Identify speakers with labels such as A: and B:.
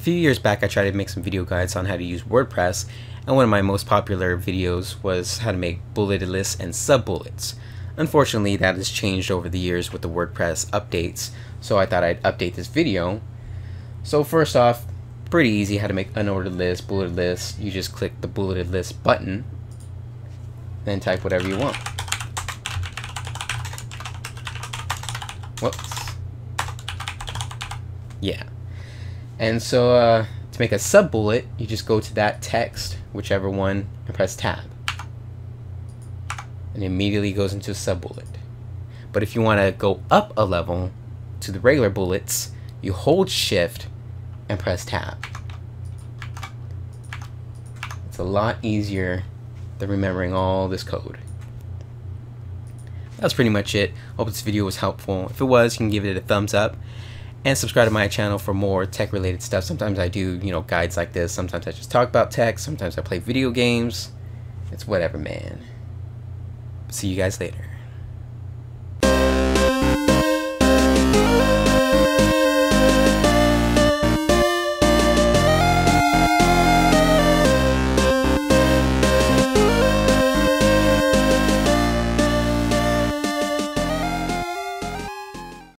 A: few years back I tried to make some video guides on how to use WordPress, and one of my most popular videos was how to make bulleted lists and sub-bullets. Unfortunately, that has changed over the years with the WordPress updates, so I thought I'd update this video. So first off, pretty easy how to make unordered list, bulleted list. You just click the bulleted list button, then type whatever you want. Whoops. Yeah. And so to make a sub-bullet, you just go to that text, whichever one, and press tab. And it immediately goes into a sub-bullet. But if you want to go up a level to the regular bullets, you hold shift and press tab. It's a lot easier than remembering all this code. That's pretty much it. Hope this video was helpful. If it was, you can give it a thumbs up and subscribe to my channel for more tech related stuff. Sometimes I do, guides like this. Sometimes I just talk about tech. Sometimes I play video games. It's whatever, man. See you guys later.